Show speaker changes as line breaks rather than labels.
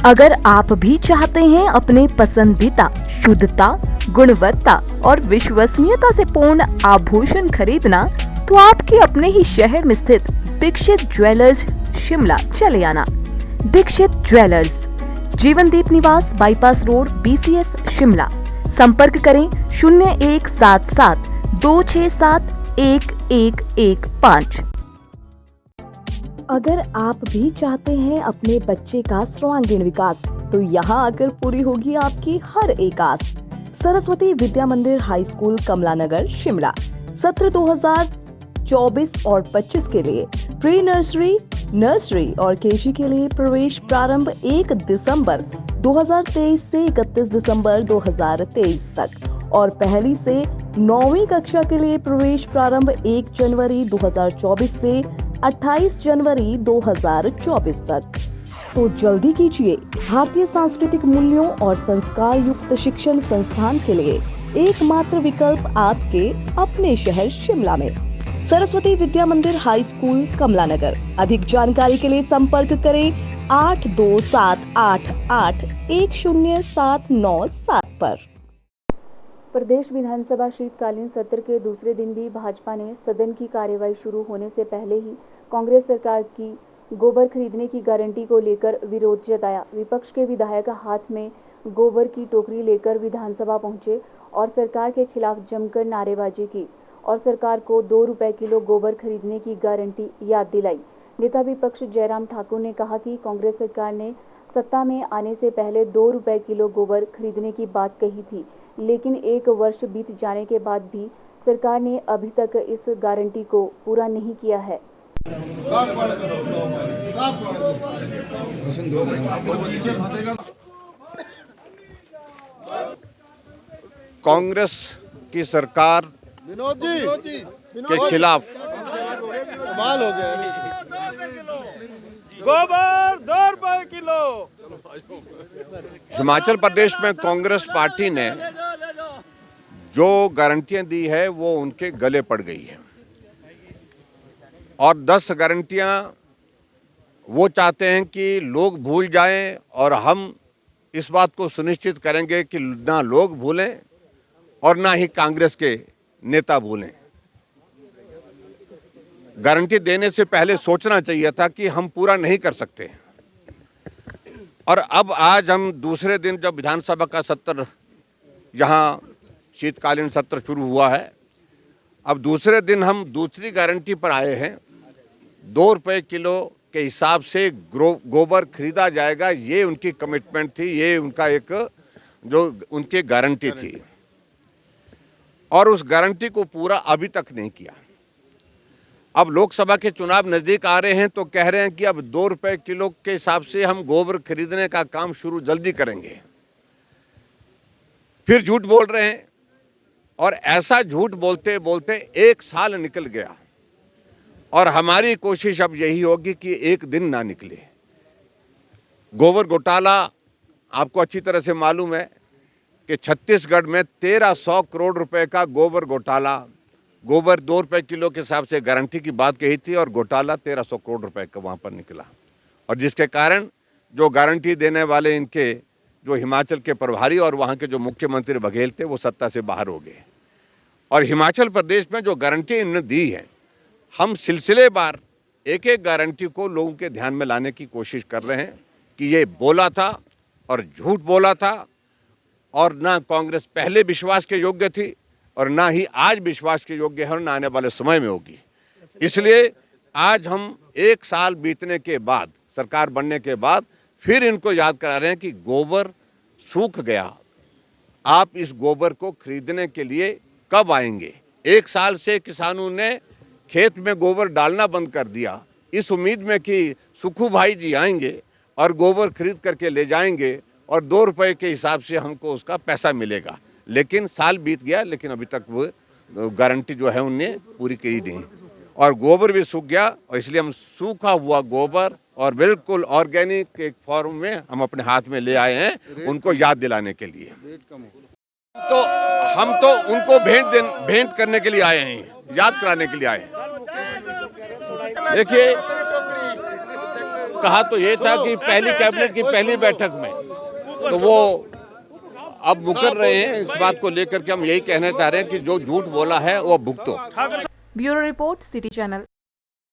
अगर आप भी चाहते हैं अपने पसंदीदा शुद्धता, गुणवत्ता और विश्वसनीयता से पूर्ण आभूषण खरीदना, तो आपके अपने ही शहर में स्थित दीक्षित ज्वेलर्स शिमला चले आना। दीक्षित ज्वेलर्स, जीवनदीप निवास, बाईपास रोड, BCS शिमला। संपर्क करें 0177-267-1115। अगर आप भी चाहते हैं अपने बच्चे का सर्वांगीण विकास, तो यहाँ आकर पूरी होगी आपकी हर एक आस। सरस्वती विद्या मंदिर हाई स्कूल, कमला नगर, शिमला। सत्र 2024 और 25 के लिए प्री नर्सरी, नर्सरी और KG के लिए प्रवेश प्रारंभ 1 दिसंबर 2023 से 31 दिसंबर 2023 तक और पहली से 9वीं कक्षा के लिए प्रवेश प्रारंभ 1 जनवरी 2024 से 28 जनवरी 2024 तक। तो जल्दी कीजिए, भारतीय सांस्कृतिक मूल्यों और संस्कार युक्त शिक्षण संस्थान के लिए एकमात्र विकल्प आपके अपने शहर शिमला में। सरस्वती विद्या मंदिर हाई स्कूल, कमला नगर। अधिक जानकारी के लिए संपर्क करें 8278810797 पर।
प्रदेश विधानसभा शीतकालीन सत्र के दूसरे दिन भी भाजपा ने सदन की कार्यवाही शुरू होने से पहले ही कांग्रेस सरकार की गोबर खरीदने की गारंटी को लेकर विरोध जताया। विपक्ष के विधायक हाथ में गोबर की टोकरी लेकर विधानसभा पहुंचे और सरकार के खिलाफ जमकर नारेबाजी की और सरकार को 2 रुपए किलो गोबर खरीदने की गारंटी याद दिलाई। नेता विपक्ष जयराम ठाकुर ने कहा कि कांग्रेस सरकार ने सत्ता में आने से पहले 2 रुपए किलो गोबर खरीदने की बात कही थी, लेकिन 1 वर्ष बीत जाने के बाद भी सरकार ने अभी तक इस गारंटी को पूरा नहीं किया है।
कांग्रेस की सरकार के खिलाफ
कमाल हो गया।
गोबर 2 रुपए किलो।
हिमाचल प्रदेश में कांग्रेस पार्टी ने जो गारंटियां दी है वो उनके गले पड़ गई है और 10 गारंटियां वो चाहते हैं कि लोग भूल जाएं और हम इस बात को सुनिश्चित करेंगे कि ना लोग भूलें और ना ही कांग्रेस के नेता भूलें। गारंटी देने से पहले सोचना चाहिए था कि हम पूरा नहीं कर सकते। और अब आज हम दूसरे दिन जब विधानसभा का सत्र, यहाँ शीतकालीन सत्र शुरू हुआ है, अब दूसरे दिन हम दूसरी गारंटी पर आए हैं। 2 रुपए किलो के हिसाब से गोबर खरीदा जाएगा, ये उनकी कमिटमेंट थी, ये उनका एक जो उनकी गारंटी थी और उस गारंटी को पूरा अभी तक नहीं किया। अब लोकसभा के चुनाव नज़दीक आ रहे हैं तो कह रहे हैं कि अब 2 रुपए किलो के हिसाब से हम गोबर खरीदने का काम शुरू जल्दी करेंगे। फिर झूठ बोल रहे हैं और ऐसा झूठ बोलते बोलते 1 साल निकल गया और हमारी कोशिश अब यही होगी कि 1 दिन ना निकले। गोबर घोटाला आपको अच्छी तरह से मालूम है कि छत्तीसगढ़ में 1300 करोड़ रुपए का गोबर घोटाला, गोबर 2 रुपए किलो के हिसाब से गारंटी की बात कही थी और घोटाला 1300 करोड़ रुपए का वहाँ पर निकला और जिसके कारण जो गारंटी देने वाले इनके जो हिमाचल के प्रभारी और वहाँ के जो मुख्यमंत्री बघेल थे वो सत्ता से बाहर हो गए। और हिमाचल प्रदेश में जो गारंटी इन्होंने दी है, हम सिलसिलेवार एक एक गारंटी को लोगों के ध्यान में लाने की कोशिश कर रहे हैं कि ये बोला था और झूठ बोला था और ना कांग्रेस पहले विश्वास के योग्य थी और ना ही आज विश्वास के योग्य है और ना आने वाले समय में होगी। इसलिए आज हम 1 साल बीतने के बाद, सरकार बनने के बाद फिर इनको याद करा रहे हैं कि गोबर सूख गया, आप इस गोबर को खरीदने के लिए कब आएंगे। 1 साल से किसानों ने खेत में गोबर डालना बंद कर दिया इस उम्मीद में कि सुखू भाई जी आएंगे और गोबर खरीद करके ले जाएंगे और 2 रुपए के हिसाब से हमको उसका पैसा मिलेगा। लेकिन साल बीत गया, लेकिन अभी तक वो गारंटी जो है उनने पूरी की नहीं और गोबर भी सूख गया और इसलिए हम सूखा हुआ गोबर और बिल्कुल ऑर्गेनिक एक फॉर्म में हम अपने हाथ में ले आए हैं उनको याद दिलाने के लिए। तो हम तो उनको भेंट करने के लिए आए हैं, याद कराने के लिए आए हैं। देखिए कहा तो ये था कि पहली कैबिनेट की पहली बैठक में, तो वो अब मुकर रहे हैं। इस बात को लेकर के हम यही कहना चाह रहे हैं कि जो झूठ बोला है वो भुगतो।
Bureau report, city channel.